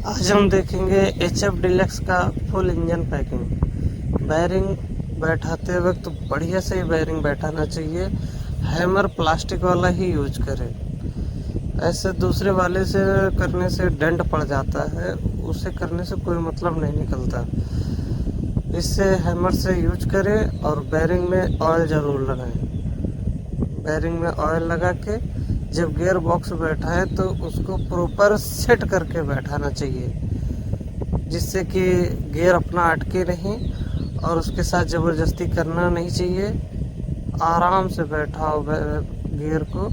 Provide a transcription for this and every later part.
आज हम देखेंगे HF डीलक्स का फुल इंजन पैकिंग। बैरिंग बैठाते वक्त तो बढ़िया से ही बैरिंग बैठाना चाहिए। हैमर प्लास्टिक वाला ही यूज करें। ऐसे दूसरे वाले से करने से डेंट पड़ जाता है, उसे करने से कोई मतलब नहीं निकलता। इससे हैमर से यूज करें और बैरिंग में ऑयल ज़रूर लगाएं। बैरिंग में ऑयल लगा के जब गियर बॉक्स बैठाएं तो उसको प्रॉपर सेट करके बैठाना चाहिए, जिससे कि गियर अपना अटके नहीं और उसके साथ ज़बरदस्ती करना नहीं चाहिए। आराम से बैठाओ गियर को।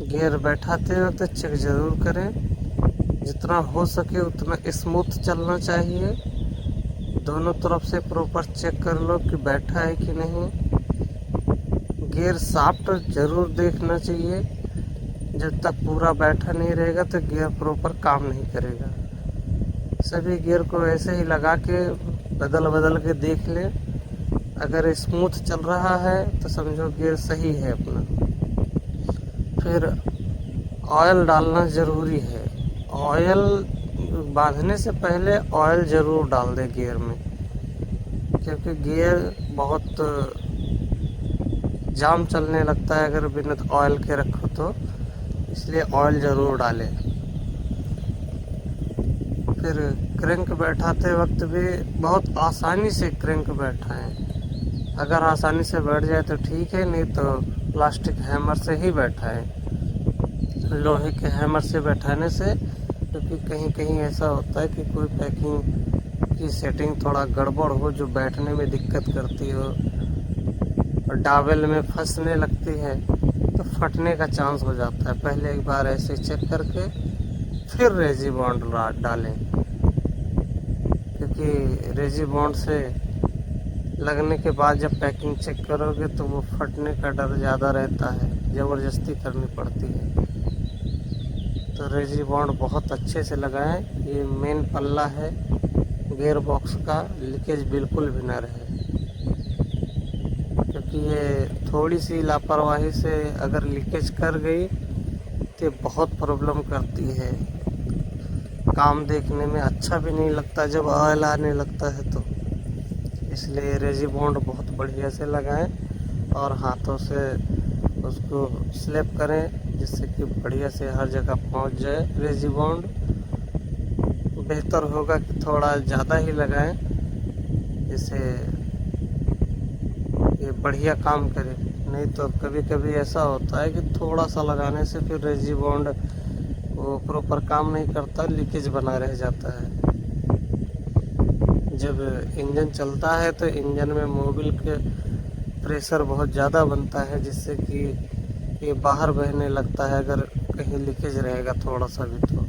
गियर बैठाते वक्त चेक ज़रूर करें, जितना हो सके उतना स्मूथ चलना चाहिए। दोनों तरफ से प्रॉपर चेक कर लो कि बैठा है कि नहीं। गियर शाफ्ट ज़रूर देखना चाहिए। जब तक पूरा बैठा नहीं रहेगा तो गियर प्रॉपर काम नहीं करेगा। सभी गियर को ऐसे ही लगा के बदल के देख लें। अगर स्मूथ चल रहा है तो समझो गियर सही है अपना। फिर ऑयल डालना ज़रूरी है। ऑयल बांधने से पहले ऑयल ज़रूर डाल दें गियर में, क्योंकि गियर बहुत जाम चलने लगता है अगर बिना ऑयल के रखो तो, इसलिए ऑयल ज़रूर डालें। फिर क्रैंक बैठाते वक्त भी बहुत आसानी से क्रैंक बैठाएं। अगर आसानी से बैठ जाए तो ठीक है, नहीं तो प्लास्टिक हैमर से ही बैठाएं। लोहे के हैमर से बैठाने से, क्योंकि कहीं कहीं ऐसा होता है कि कोई पैकिंग की सेटिंग थोड़ा गड़बड़ हो जो बैठने में दिक्कत करती हो और डावेल में फंसने लगती है तो फटने का चांस हो जाता है। पहले एक बार ऐसे चेक करके फिर रेजी बॉन्ड डालें, क्योंकि रेजी बॉन्ड से लगने के बाद जब पैकिंग चेक करोगे तो वो फटने का डर ज़्यादा रहता है, ज़बरदस्ती करनी पड़ती है। तो रेजी बॉन्ड बहुत अच्छे से लगाएं। ये मेन पल्ला है गियर बॉक्स का, लीकेज बिल्कुल भी ना रहे, क्योंकि ये थोड़ी सी लापरवाही से अगर लीकेज कर गई तो बहुत प्रॉब्लम करती है। काम देखने में अच्छा भी नहीं लगता जब ऑयल आने लगता है तो। इसलिए रेजी बॉन्ड बहुत बढ़िया से लगाएं और हाथों से उसको स्लैप करें, जिससे कि बढ़िया से हर जगह पहुंच जाए रेजी बॉन्ड। बेहतर होगा कि थोड़ा ज़्यादा ही लगाएं, जिससे ये बढ़िया काम करे। नहीं तो कभी कभी ऐसा होता है कि थोड़ा सा लगाने से फिर रेजी बॉन्ड वो प्रॉपर काम नहीं करता, लीकेज बना रह जाता है। जब इंजन चलता है तो इंजन में मोबिल के प्रेशर बहुत ज़्यादा बनता है, जिससे कि ये बाहर बहने लगता है अगर कहीं लीकेज रहेगा थोड़ा सा भी तो।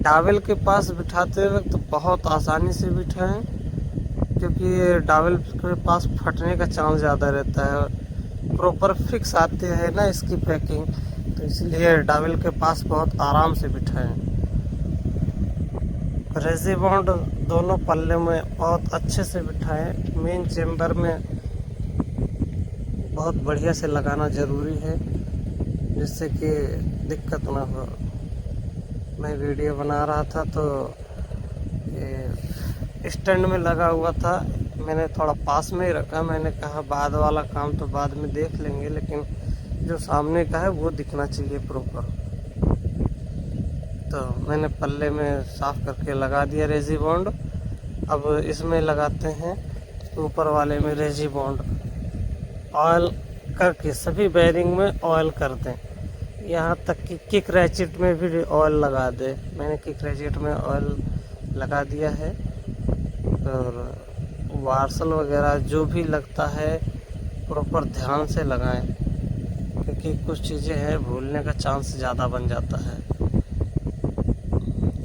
डावेल के पास बिठाते वक्त तो बहुत आसानी से बिठाएं, क्योंकि ये डावेल के पास फटने का चांस ज़्यादा रहता है। प्रॉपर फिक्स आते हैं ना इसकी पैकिंग, तो इसलिए डावेल के पास बहुत आराम से बिठाएं। रेजी बॉन्ड दोनों पल्ले में बहुत अच्छे से बिठाएं। मेन चेम्बर में बहुत बढ़िया से लगाना ज़रूरी है, जिससे कि दिक्कत ना हो। मैं वीडियो बना रहा था तो ये स्टैंड में लगा हुआ था, मैंने थोड़ा पास में ही रखा। मैंने कहा बाद वाला काम तो बाद में देख लेंगे, लेकिन जो सामने का है वो दिखना चाहिए प्रॉपर। तो मैंने पल्ले में साफ करके लगा दिया रेजी बॉन्ड। अब इसमें लगाते हैं ऊपर वाले में रेजी बॉन्ड। ऑयल करके सभी बैरिंग में ऑयल कर दें, यहाँ तक कि किक रैचेट में भी ऑयल लगा दें। मैंने किक रैचेट में ऑयल लगा दिया है। और वार्सल वगैरह जो भी लगता है प्रॉपर ध्यान से लगाएं, क्योंकि कुछ चीज़ें हैं भूलने का चांस ज़्यादा बन जाता है।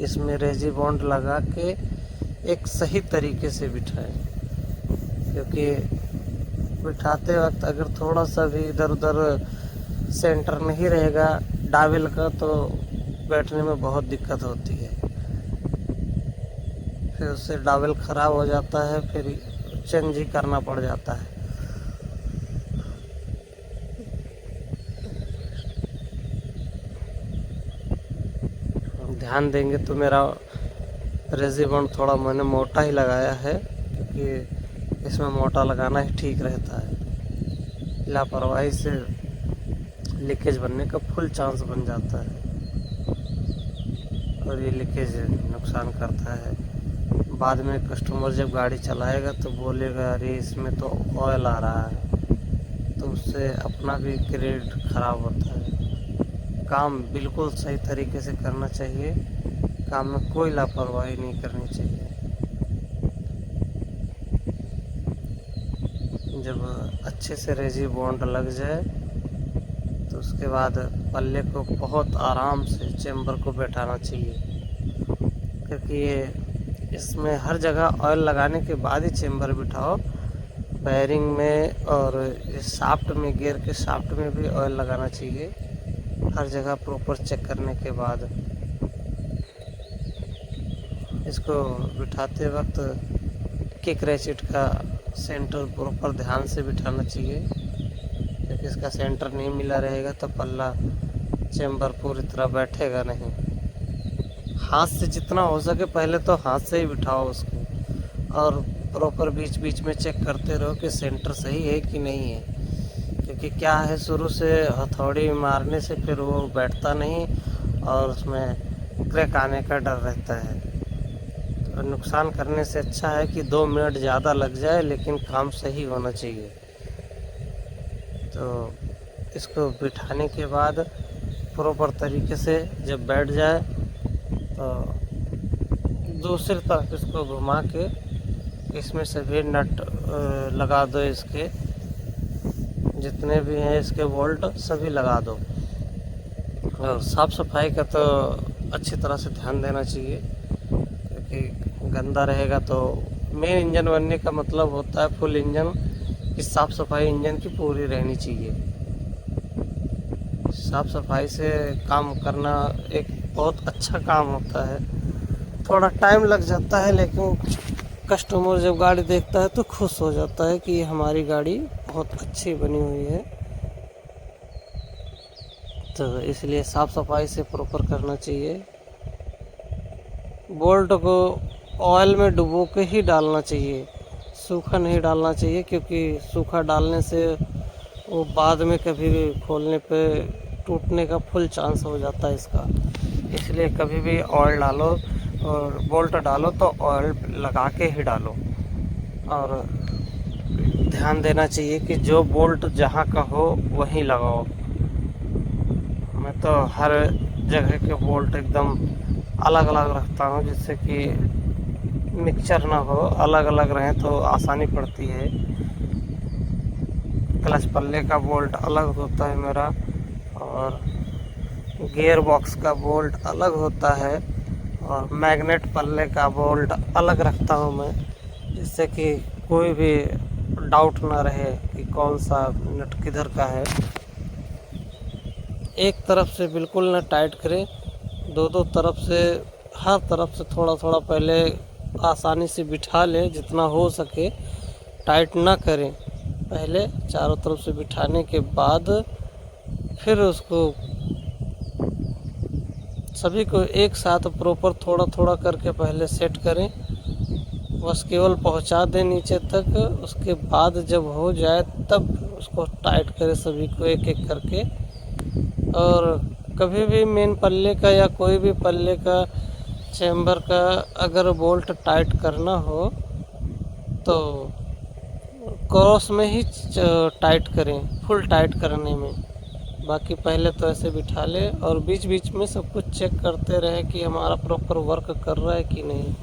इसमें रेजी बॉन्ड लगा के एक सही तरीके से बिठाएं, क्योंकि बिठाते वक्त अगर थोड़ा सा भी इधर उधर सेंटर नहीं रहेगा डावेल का तो बैठने में बहुत दिक्कत होती है। फिर उससे डावेल ख़राब हो जाता है, फिर चेंज ही करना पड़ जाता है। ध्यान देंगे तो मेरा रेजी बॉन्ड थोड़ा मैंने मोटा ही लगाया है, क्योंकि इसमें मोटा लगाना ही ठीक रहता है। लापरवाही से लीकेज बनने का फुल चांस बन जाता है और ये लीकेज नुकसान करता है। बाद में कस्टमर जब गाड़ी चलाएगा तो बोलेगा अरे इसमें तो ऑयल आ रहा है, तो उससे अपना भी क्रेडिट खराब होता है। काम बिल्कुल सही तरीके से करना चाहिए, काम में कोई लापरवाही नहीं करनी चाहिए। जब अच्छे से रेजी बॉन्ड लग जाए तो उसके बाद पल्ले को बहुत आराम से चेम्बर को बैठाना चाहिए, क्योंकि ये इसमें हर जगह ऑयल लगाने के बाद ही चेम्बर बिठाओ। बैरिंग में और शाफ्ट में, गियर के शाफ्ट में भी ऑयल लगाना चाहिए हर जगह प्रॉपर चेक करने के बाद। इसको बिठाते वक्त किक रेसिट का सेंटर प्रॉपर ध्यान से बिठाना चाहिए, क्योंकि इसका सेंटर नहीं मिला रहेगा तो पल्ला चेम्बर पूरी तरह बैठेगा नहीं। हाथ से जितना हो सके पहले तो हाथ से ही बिठाओ उसको, और प्रॉपर बीच बीच में चेक करते रहो कि सेंटर सही है कि नहीं है, क्योंकि क्या है शुरू से हथौड़ी मारने से फिर वो बैठता नहीं और उसमें क्रैक आने का डर रहता है। तो नुकसान करने से अच्छा है कि 2 मिनट ज़्यादा लग जाए लेकिन काम सही होना चाहिए। तो इसको बिठाने के बाद प्रॉपर तरीके से जब बैठ जाए तो दूसरी तरफ इसको घुमा के इसमें से भी नट लगा दो, इसके जितने भी हैं इसके बोल्ट सभी लगा दो। और साफ़ सफाई का तो अच्छी तरह से ध्यान देना चाहिए, क्योंकि गंदा रहेगा तो मेन इंजन बनने का मतलब होता है फुल इंजन की साफ़ सफाई इंजन की पूरी रहनी चाहिए। साफ़ सफाई से काम करना एक बहुत अच्छा काम होता है। थोड़ा टाइम लग जाता है लेकिन कस्टमर जब गाड़ी देखता है तो खुश हो जाता है कि हमारी गाड़ी बहुत अच्छी बनी हुई है। तो इसलिए साफ़ सफाई से प्रॉपर करना चाहिए। बोल्ट को ऑयल में डुबो के ही डालना चाहिए, सूखा नहीं डालना चाहिए, क्योंकि सूखा डालने से वो बाद में कभी भी खोलने पे टूटने का फुल चांस हो जाता है इसका। इसलिए कभी भी ऑयल डालो और बोल्ट डालो तो ऑयल लगा के ही डालो, और ध्यान देना चाहिए कि जो बोल्ट जहाँ का हो वहीं लगाओ। मैं तो हर जगह के बोल्ट एकदम अलग अलग रखता हूँ, जिससे कि मिक्सचर ना हो, अलग अलग रहें तो आसानी पड़ती है। क्लच पल्ले का बोल्ट अलग होता है मेरा, और गियर बॉक्स का बोल्ट अलग होता है, और मैग्नेट पल्ले का बोल्ट अलग रखता हूँ मैं, जिससे कि कोई भी डाउट ना रहे कि कौन सा नट किधर का है। एक तरफ से बिल्कुल ना टाइट करें, दो तरफ से, हर तरफ से थोड़ा थोड़ा पहले आसानी से बिठा लें, जितना हो सके टाइट ना करें। पहले चारों तरफ से बिठाने के बाद फिर उसको सभी को एक साथ प्रॉपर थोड़ा थोड़ा करके पहले सेट करें, बस केवल पहुंचा दें नीचे तक। उसके बाद जब हो जाए तब उसको टाइट करें सभी को एक एक करके। और कभी भी मेन पल्ले का या कोई भी पल्ले का चेम्बर का अगर बोल्ट टाइट करना हो तो क्रॉस में ही टाइट करें, फुल टाइट करने में। बाकी पहले तो ऐसे बिठा ले और बीच बीच में सब कुछ चेक करते रहे कि हमारा प्रॉपर वर्क कर रहा है कि नहीं,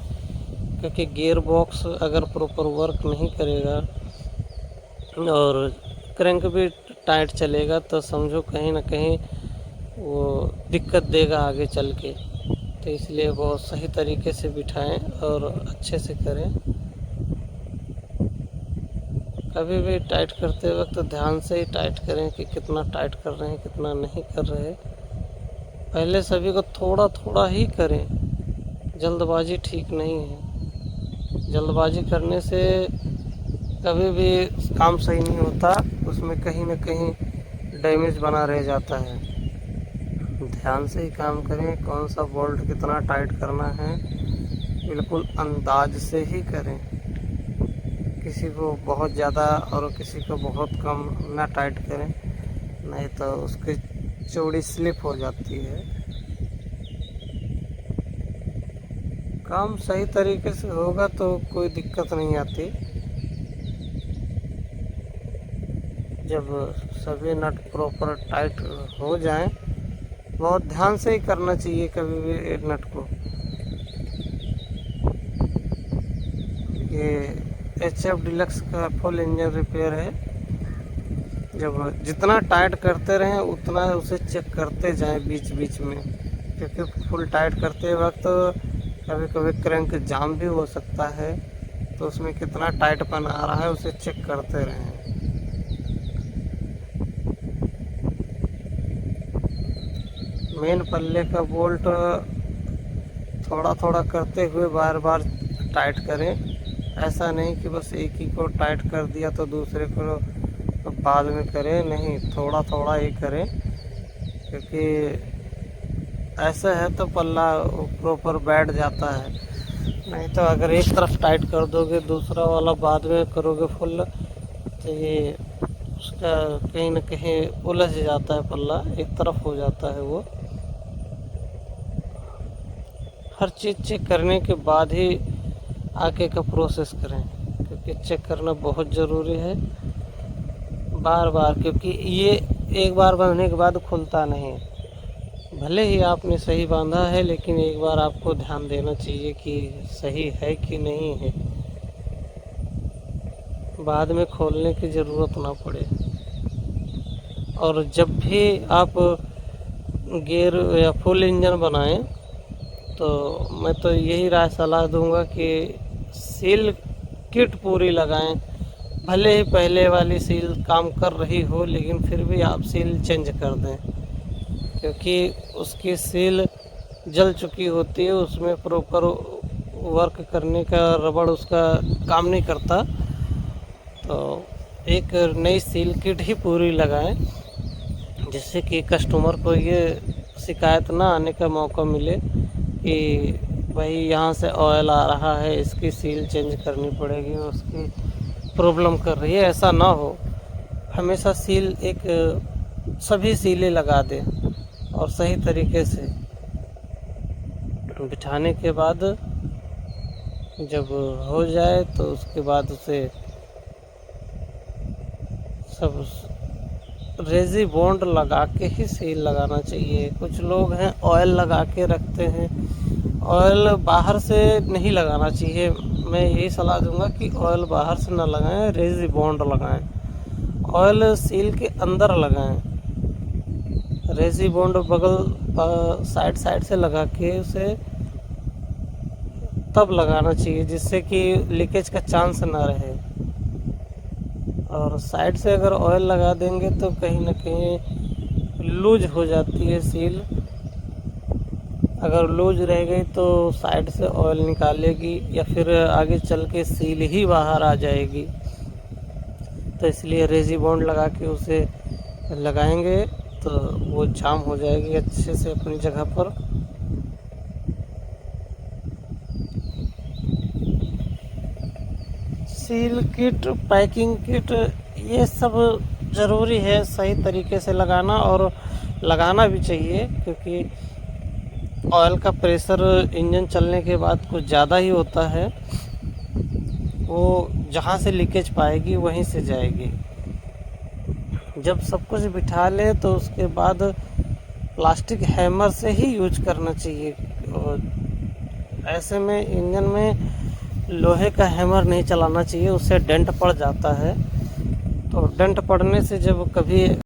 क्योंकि गियर बॉक्स अगर प्रॉपर वर्क नहीं करेगा और क्रैंक भी टाइट चलेगा तो समझो कहीं ना कहीं वो दिक्कत देगा आगे चल के। तो इसलिए बहुत सही तरीके से बिठाएं और अच्छे से करें। कभी भी टाइट करते वक्त तो ध्यान से ही टाइट करें कि कितना टाइट कर रहे हैं कितना नहीं कर रहे। पहले सभी को थोड़ा थोड़ा ही करें, जल्दबाजी ठीक नहीं है। जल्दबाजी करने से कभी भी काम सही नहीं होता, उसमें कहीं ना कहीं डैमेज बना रह जाता है। ध्यान से ही काम करें, कौन सा बोल्ट कितना टाइट करना है बिल्कुल अंदाज से ही करें। किसी को बहुत ज़्यादा और किसी को बहुत कम ना टाइट करें, नहीं तो उसकी चौड़ी स्लिप हो जाती है। काम सही तरीके से होगा तो कोई दिक्कत नहीं आती। जब सभी नट प्रॉपर टाइट हो जाएं, बहुत ध्यान से ही करना चाहिए कभी भी एक नट को। ये HF डीलक्स का फुल इंजन रिपेयर है। जब जितना टाइट करते रहें उतना उसे चेक करते जाएं बीच बीच में, क्योंकि फुल टाइट करते वक्त कभी कभी क्रैंक जाम भी हो सकता है, तो उसमें कितना टाइटपन आ रहा है उसे चेक करते रहें। मेन पल्ले का बोल्ट थोड़ा थोड़ा करते हुए बार बार टाइट करें। ऐसा नहीं कि बस एक ही को टाइट कर दिया तो दूसरे को बाद में करें, नहीं, थोड़ा थोड़ा ही करें, क्योंकि ऐसा है तो पल्ला प्रॉपर बैठ जाता है। नहीं तो अगर एक तरफ टाइट कर दोगे, दूसरा वाला बाद में करोगे फुल, तो ये उसका कहीं ना कहीं उलझ जाता है, पल्ला एक तरफ हो जाता है। वो हर चीज़ चेक करने के बाद ही आगे का प्रोसेस करें, क्योंकि चेक करना बहुत ज़रूरी है बार बार, क्योंकि ये एक बार बांधने के बाद खुलता नहीं। भले ही आपने सही बांधा है, लेकिन एक बार आपको ध्यान देना चाहिए कि सही है कि नहीं है, बाद में खोलने की ज़रूरत ना पड़े। और जब भी आप गियर या फुल इंजन बनाएं, तो मैं तो यही राय सलाह दूंगा कि सील किट पूरी लगाएं। भले ही पहले वाली सील काम कर रही हो, लेकिन फिर भी आप सील चेंज कर दें, क्योंकि उसकी सील जल चुकी होती है, उसमें प्रॉपर वर्क करने का रबड़ उसका काम नहीं करता। तो एक नई सील किट ही पूरी लगाएं, जिससे कि कस्टमर को ये शिकायत ना आने का मौका मिले कि भाई यहाँ से ऑयल आ रहा है, इसकी सील चेंज करनी पड़ेगी, उसकी प्रॉब्लम कर रही है। ऐसा ना हो, हमेशा सील एक सभी सीलें लगा दें और सही तरीके से बिठाने के बाद जब हो जाए तो उसके बाद उसे सब रेजी बॉन्ड लगा के ही सील लगाना चाहिए। कुछ लोग हैं ऑयल लगा के रखते हैं, ऑयल बाहर से नहीं लगाना चाहिए। मैं यही सलाह दूंगा कि ऑयल बाहर से ना लगाएं, रेजी बॉन्ड लगाएं। ऑयल सील के अंदर लगाएं, रेजी बॉन्ड बगल साइड से लगा के उसे तब लगाना चाहिए, जिससे कि लीकेज का चांस ना रहे। और साइड से अगर ऑयल लगा देंगे तो कहीं ना कहीं लूज हो जाती है सील। अगर लूज रह गई तो साइड से ऑयल निकालेगी या फिर आगे चल के सील ही बाहर आ जाएगी। तो इसलिए रेजी बॉन्ड लगा के उसे लगाएंगे तो वो जाम हो जाएगी अच्छे से अपनी जगह पर। सील किट, पैकिंग किट, ये सब ज़रूरी है सही तरीके से लगाना, और लगाना भी चाहिए, क्योंकि ऑयल का प्रेशर इंजन चलने के बाद कुछ ज़्यादा ही होता है। वो जहाँ से लीकेज पाएगी वहीं से जाएगी। जब सब कुछ बिठा ले तो उसके बाद प्लास्टिक हैमर से ही यूज करना चाहिए। और ऐसे में इंजन में लोहे का हैमर नहीं चलाना चाहिए, उससे डेंट पड़ जाता है। तो डेंट पड़ने से जब कभी